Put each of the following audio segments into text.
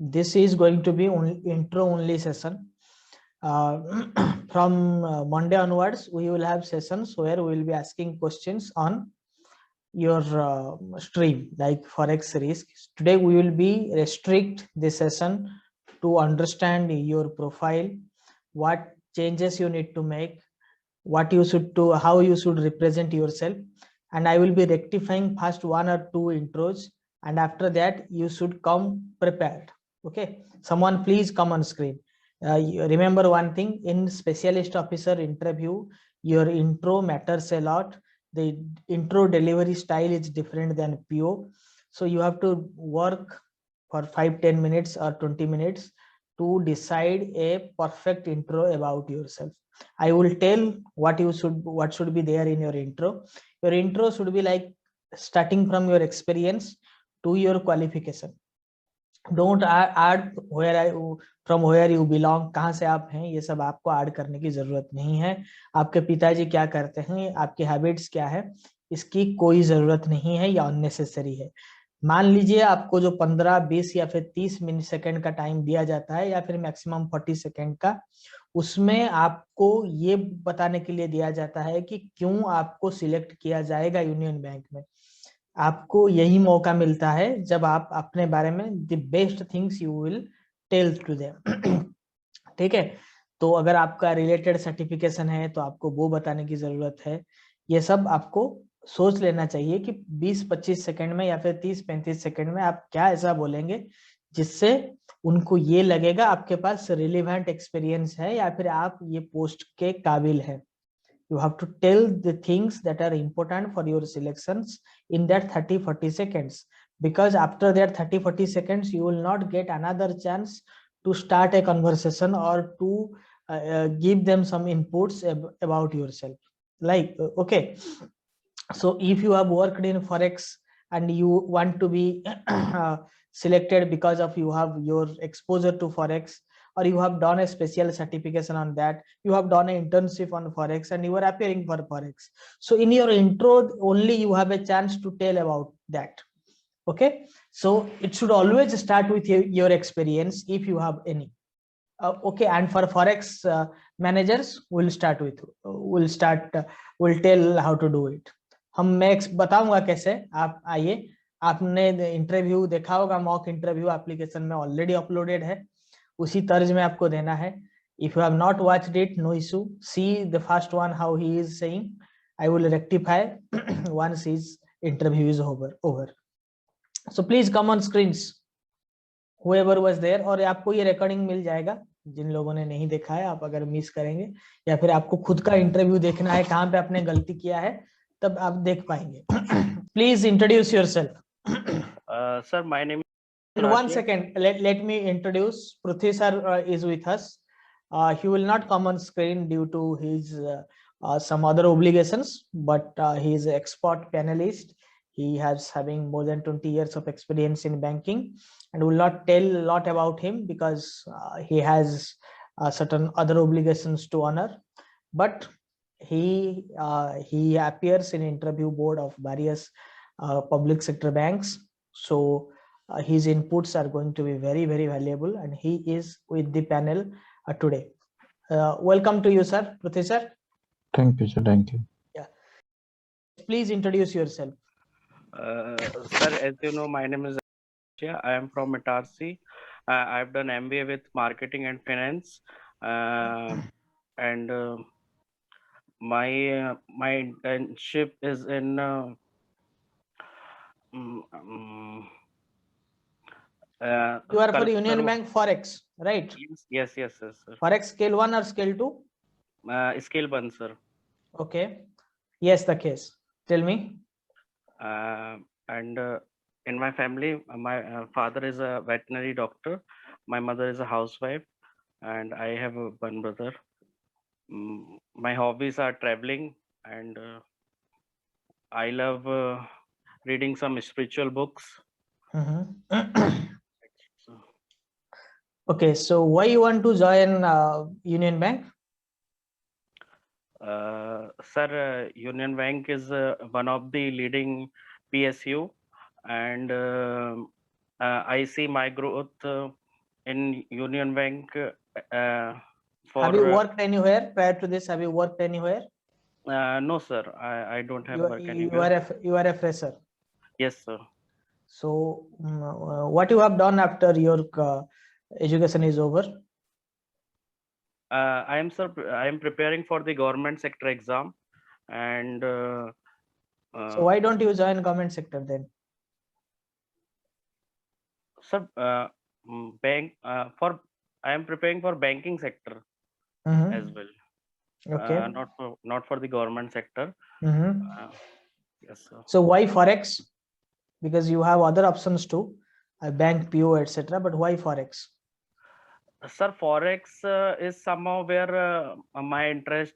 This is going to be only intro only session. From Monday onwards, we will have sessions where we will be asking questions on your stream, like forex risk. Today we will be restrict this session to understand your profile, what changes you need to make, what you should do, how you should represent yourself, and I will be rectifying first one or two intros, and after that you should come prepared. Okay, someone please come on screen. Remember one thing, in specialist officer interview, your intro matters a lot. The intro delivery style is different than PO, so you have to work for 5-10 minutes or 20 minutes to decide a perfect intro about yourself. I will tell what should be there in your intro. Your intro should be like starting from your experience to your qualification. Don't add from where you belong, कहाँ से आप हैं, ये सब आपको add करने की जरूरत नहीं है. आपके पिताजी क्या करते हैं, आपकी हैबिट्स क्या है, इसकी कोई जरूरत नहीं है, या अननेसेसरी है. मान लीजिए आपको जो 15, 20 या फिर 30 मिनट सेकंड का टाइम दिया जाता है, या फिर मैक्सिमम 40 सेकंड का, उसमें आपको ये बताने के लिए दिया जाता है कि क्यों आपको सिलेक्ट किया जाएगा यूनियन बैंक में. आपको यही मौका मिलता है जब आप अपने बारे में the best things you will tell to them. ठीक है, तो अगर आपका रिलेटेड सर्टिफिकेशन है तो आपको वो बताने की जरूरत है. ये सब आपको सोच लेना चाहिए कि 20-25 सेकंड में या फिर 30-35 सेकंड में आप क्या ऐसा बोलेंगे जिससे उनको ये लगेगा आपके पास रिलेवेंट एक्सपीरियंस है या फिर आप ये पोस्ट के काबिल है. You have to tell the things that are important for your selections in that 30-40 seconds, because after that 30-40 seconds you will not get another chance to start a conversation or to give them some inputs about yourself. Like okay, so if you have worked in forex and you want to be selected because of you have your exposure to forex, or you have done a special certification on that, you have done an internship on forex and you are appearing for forex, so in your intro only you have a chance to tell about that. Okay, so it should always start with your experience if you have any. Okay, and for forex managers we'll tell how to do it. मैं बताऊंगा कैसे. आप आइए, आपने interview देखा होगा, mock interview application में already uploaded है, उसी तर्ज में आपको देना है. If you have not watched it, no issue. See the first one how he is saying. I will rectify once his interview is over. So please come on screens, whoever was there. और आपको ये recording मिल जाएगा जिन लोगों ने नहीं देखा है. आप अगर मिस करेंगे या फिर आपको खुद का इंटरव्यू देखना है कहाँ पे आपने गलती किया है, तब आप देख पाएंगे. Please introduce yourself. Sir, my name is In 1 second, let me introduce. Prithvi sir is with us. He will not come on screen due to his some other obligations, but he is an expert panelist. He has having more than 20 years of experience in banking, and will not tell a lot about him because he has certain other obligations to honor. But he appears in interview board of various public sector banks, so his inputs are going to be very, very valuable, and he is with the panel today. Welcome to you, sir. Prithvi sir. Thank you, sir. Thank you. Yeah. Please introduce yourself. Sir, as you know, my name is Akshay. I am from Itarsi. I've done MBA with marketing and finance, and my internship is in you are for Union Bank Forex, right? Yes, sir. Forex scale 1 or scale 2? Scale 1, sir. Okay. Yes, the case. Tell me. And in my family, my father is a veterinary doctor. My mother is a housewife, and I have one brother. My hobbies are traveling, and I love reading some spiritual books. Okay, so why you want to join Union Bank? Sir, Union Bank is one of the leading PSU, and I see my growth in Union Bank Have you for worked anywhere prior to this? Have you worked anywhere? no sir, I don't have work You anywhere. you are a fresher. Yes sir. So what you have done after your education is over? I am preparing for the government sector exam, and So why don't you join government sector then? sir, I am preparing for banking sector as well. Okay. Not for the government sector. Yes sir. So why forex? Because you have other options too, bank, PO, etc. But why forex? Sir, forex is somehow where my interest.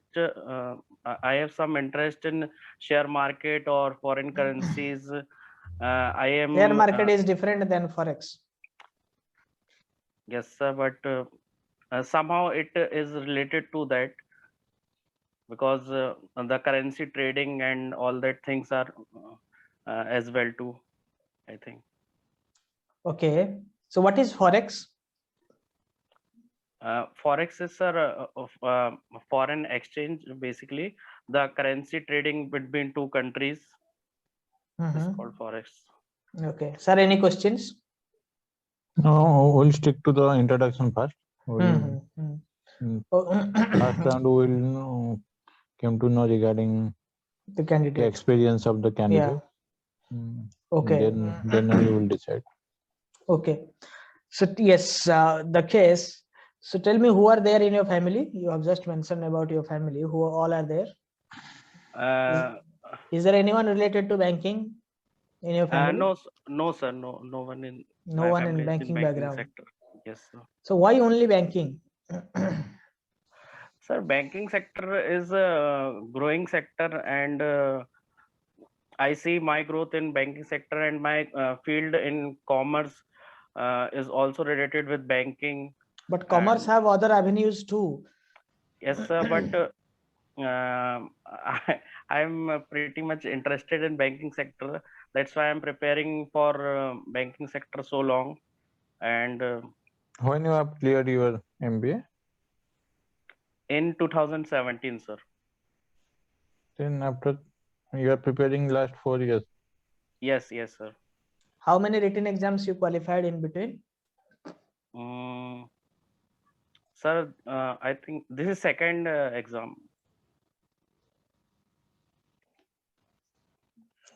I have some interest in share market or foreign currencies. I am Share market is different than forex. yes sir, but somehow it is related to that, because the currency trading and all that things are as well too, I think. Okay. So what is forex? Forex is foreign exchange, basically the currency trading between two countries is called forex. Okay. Sir, any questions? No, we'll stick to the introduction first. First round we'll come to know regarding The the candidate. experience of the candidate. Okay. Then only we'll decide. Okay. So yes, the case. So tell me, who are there in your family? You have just mentioned about your family. Who all are there? Is there anyone related to banking in your family? No sir, no one in No my one family in is in banking banking background. sector. Yes sir. So why only banking? Sir, banking sector is a growing sector, and I see my growth in banking sector, and my field in commerce is also related with banking. But commerce have other avenues too. Yes sir, but I'm pretty much interested in banking sector. That's why I'm preparing for banking sector so long. And when you have cleared your MBA? In 2017, sir. Then after you are preparing last 4 years? Yes, sir. How many written exams you qualified in between? Sir, I think this is second exam.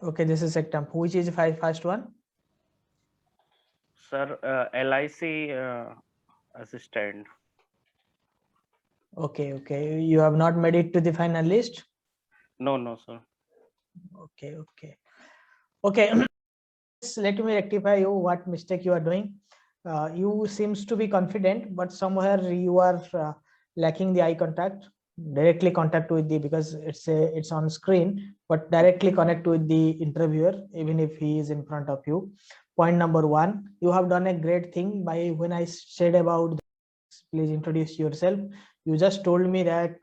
Okay, this is second. Which is first one? Sir, LIC assistant. Okay. You have not made it to the final list? No, sir. Okay. Let me rectify you what mistake you are doing. You seems to be confident, but somewhere you are lacking the eye contact. Directly contact with the, because it's on screen, but directly connect with the interviewer even if he is in front of you. Point number one, you have done a great thing by when I said about please introduce yourself. You just told me that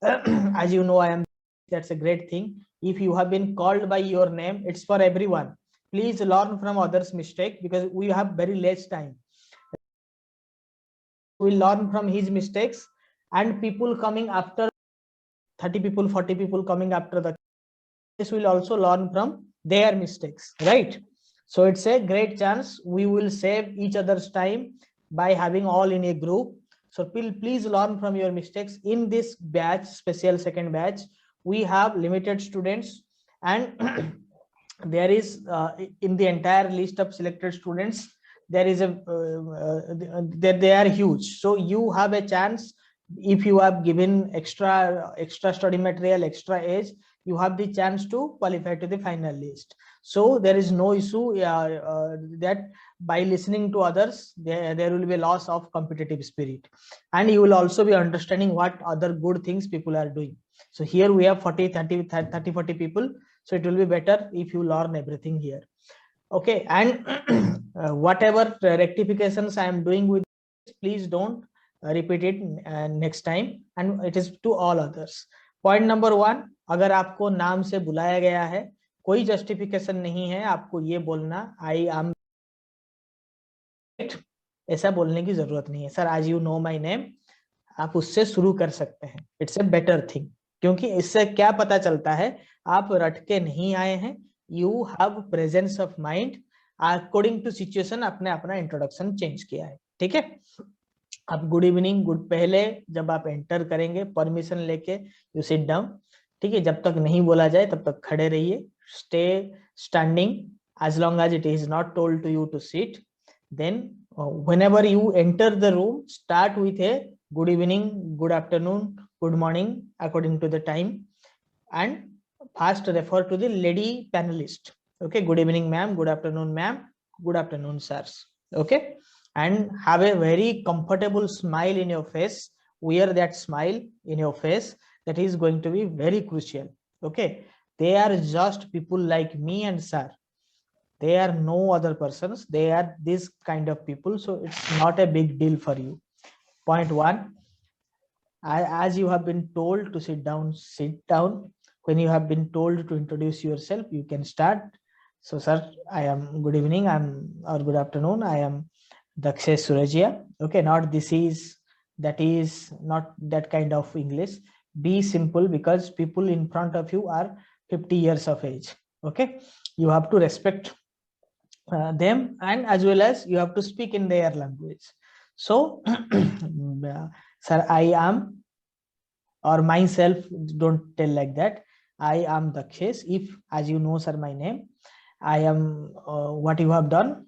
as you know I am. That's a great thing. If you have been called by your name, it's for everyone. Please learn from others' mistake, because we have very less time. We learn from his mistakes, and people coming after 30 people, 40 people coming after this will also learn from their mistakes, right? So it's a great chance. We will save each other's time by having all in a group. So please learn from your mistakes. In this batch, special second batch, we have limited students, and there is in the entire list of selected students, there is a they are huge. So you have a chance. If you have given extra study material, extra age, you have the chance to qualify to the final list. So there is no issue that by listening to others, there will be a loss of competitive spirit, and you will also be understanding what other good things people are doing. So here we have 40 people, so it will be better if you learn everything here. Okay, and whatever rectifications I am doing with this, please don't repeat it next time, and it is to all others. Point number one, अगर आपको नाम से बुलाया गया है, कोई justification नहीं है आपको ये बोलना I am ऐसा बोलने की जरूरत नहीं है। सर आज यू नो माई नेम, आप उससे शुरू कर सकते हैं, इट्स ए बेटर थिंग, क्योंकि इससे क्या पता चलता है आप रट के नहीं आए हैं, you have presence of mind, according to situation आपने अपना इंट्रोडक्शन चेंज किया है। ठीक है, अब गुड इवनिंग, गुड, पहले जब आप एंटर करेंगे परमिशन लेके यू सिट डाउन। ठीक है, जब तक नहीं बोला जाए तब तक खड़े रहिए, stay standing as long as it is not told to you to sit. Then whenever you enter the room, start with a good evening, good afternoon, good morning according to the time, and first refer to the lady panelist. Okay, good evening ma'am, good afternoon ma'am, good afternoon sirs. Okay, and have a very comfortable smile in your face, wear that smile in your face, that is going to be very crucial. Okay, they are just people like me and sir, they are no other persons, they are this kind of people, so it's not a big deal for you. Point one, as you have been told to sit down, sit down. When you have been told to introduce yourself, you can start. So sir, I am, good evening, I'm, or good afternoon, I am Dakshesh Surajia. Okay, not this is, that is, not that kind of English. Be simple, because people in front of you are 50 years of age. Okay, you have to respect them, and as well as you have to speak in their language. So sir, I am, or myself, don't tell like that, I am Dakshesh. If, as you know sir my name, I am, what you have done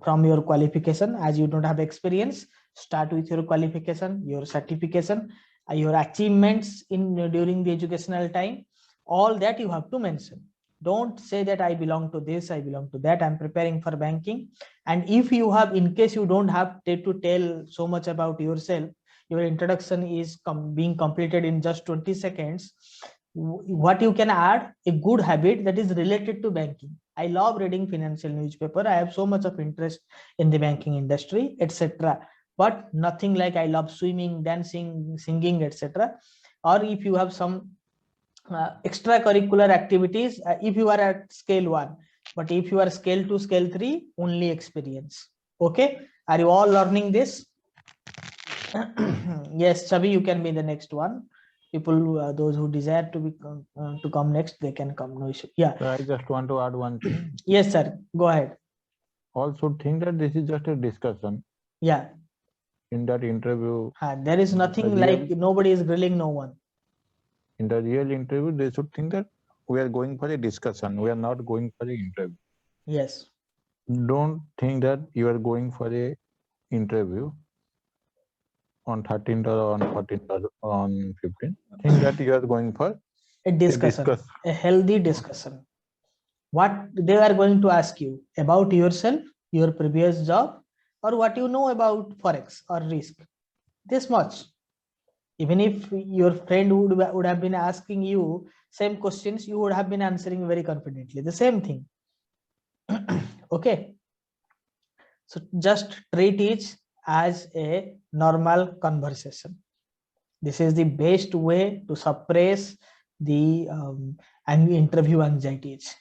from your qualification, as you don't have experience, start with your qualification, your certification, your achievements in during the educational time, all that you have to mention. Don't say that I belong to this, I belong to that, I'm preparing for banking. And if you have, in case you don't have to tell so much about yourself, your introduction is being completed in just 20 seconds, what you can add, a good habit that is related to banking. I love reading financial newspaper, I have so much of interest in the banking industry, etc. But nothing like I love swimming, dancing, singing, etc. Or if you have some extracurricular activities, if you are at scale 1, but if you are scale 2, scale 3, only experience. Okay, are you all learning this? Yes, Chabi, you can be the next one. People, those who desire to be to come next, they can come, no issue. Yeah. So I just want to add one thing. Yes sir, go ahead. Also think that this is just a discussion. Yeah, In that interview, there is nothing like, nobody is grilling no one. in the real interview, they should think that we are going for a discussion. We are not going for an interview. Yes. Don't think that you are going for a interview on 13th or on 14th or on 15th. Think that you are going for A discussion, a healthy discussion. What they are going to ask you about yourself, your previous job, or what you know about forex or risk. This much. Even if your friend would have been asking you same questions, you would have been answering very confidently the same thing. Okay, so just treat it as a normal conversation. This is the best way to suppress the interview anxieties,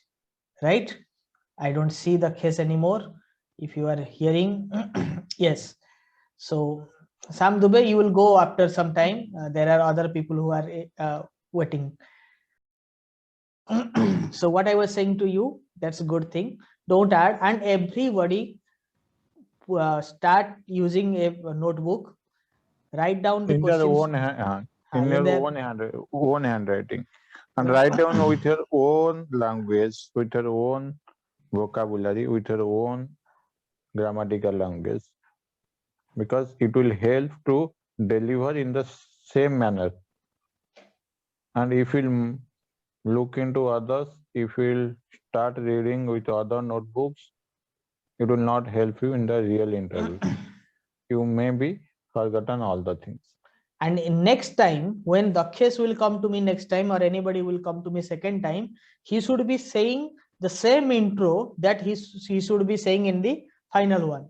right? I don't see the case anymore. If you are hearing, yes. So Sam Dubey, you will go after some time. There are other people who are waiting. So what I was saying to you, that's a good thing. Don't add, and everybody start using a notebook. Write down the in questions. Your own handwriting, and write down with your own language, with your own vocabulary, with your own grammatical language, because it will help to deliver in the same manner. And if you look into others, if you start reading with other notebooks, it will not help you in the real interview. You may be forgotten all the things. And in next time, when Dakshesh will come to me next time, or anybody will come to me second time, he should be saying the same intro that he should be saying in the final one.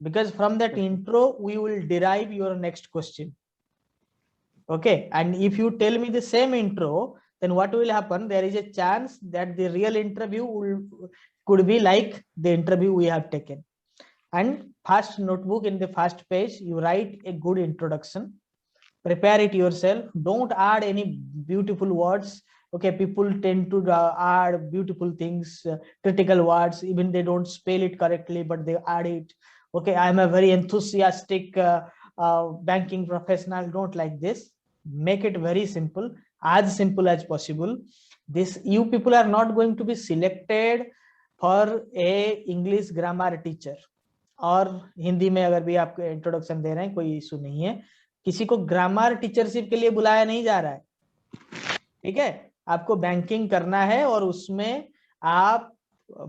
Because from that intro, we will derive your next question. Okay, and if you tell me the same intro, then what will happen? There is a chance that the real interview could be like the interview we have taken. and first notebook, in the first page you write a good introduction, prepare it yourself, don't add any beautiful words. Okay, people tend to add beautiful things, critical words, even they don't spell it correctly, but they add it. Okay, I am a very enthusiastic banking professional. Don't like this. Make it very simple as possible. This, you people are not going to be selected for a English grammar teacher, और हिंदी में अगर भी आप introduction दे रहे हैं कोई issue नहीं है, किसी को ग्रामर टीचरशिप के लिए बुलाया नहीं जा रहा है, ठीक है। आपको बैंकिंग करना है और उसमें आप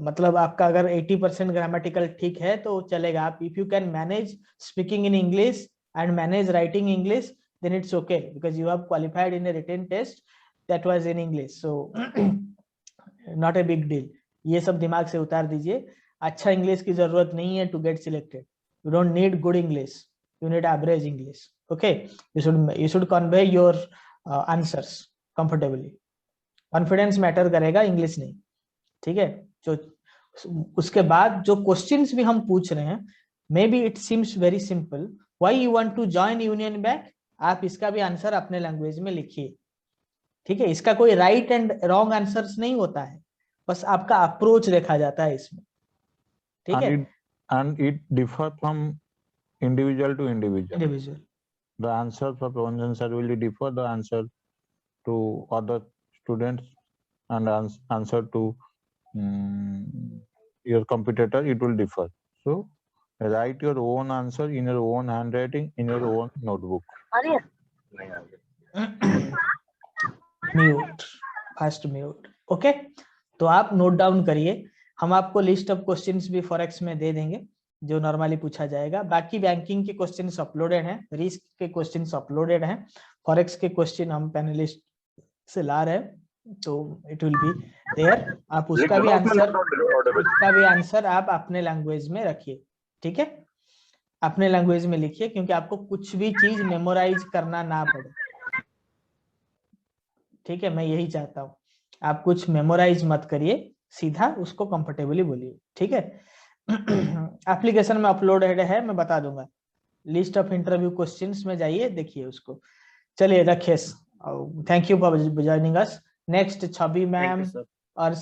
मतलब आपका अगर 80% ग्रामेटिकल ठीक है तो चलेगा। आप if you can manage speaking in English and manage writing English, then it's okay because you have qualified in a written test that was in English, so not a big deal. ये सब दिमाग से उतार दीजिए। अच्छा English की जरूरत नहीं है to get selected. You don't need good English, you need average English. Okay, you should convey your answers comfortably. Confidence matter करेगा, इंग्लिश नहीं, ठीक है। जो उसके बाद जो क्वेश्चंस भी हम पूछ रहे हैं, maybe it seems very simple, why you want to join Union Bank, आप इसका भी आंसर अपने लैंग्वेज में लिखिए, ठीक है। इसका कोई राइट एंड रॉन्ग आंसर्स नहीं होता है, बस आपका अप्रोच देखा जाता है इसमें, ठीक है। And it differs from individual to individual. The answer for one answer will differ the answer to other students and answer to your competitor, it will differ. So write your own answer in your own handwriting in your own notebook. Mute, fast mute. Okay, तो आप note down करिए, हम आपको list of questions भी forex में दे देंगे जो normally पूछा जाएगा। बाकी बैंकिंग के क्वेश्चंस अपलोडेड हैं, रिस्क के क्वेश्चंस अपलोडेड हैं, फॉरेक्स के क्वेश्चन हम पैनलिस्ट से ला रहे हैं, तो इट विल बी देयर। आप उसका भी आंसर आप अपने लैंग्वेज में रखिए, ठीक है, अपने लैंग्वेज में लिखिए, क्योंकि आपको कुछ भी चीज मेमोराइज करना ना पड़े, ठीक है। मैं यही चाहता हूँ, आप कुछ मेमोराइज मत करिए, सीधा उसको कंफर्टेबली बोलिए, ठीक है। एप्लीकेशन में अपलोडेड है, मैं बता दूंगा, लिस्ट ऑफ इंटरव्यू क्वेश्चंस में जाइए, देखिए उसको। चलिए रखिए, thank you for joining us. Next Chhavi ma'am और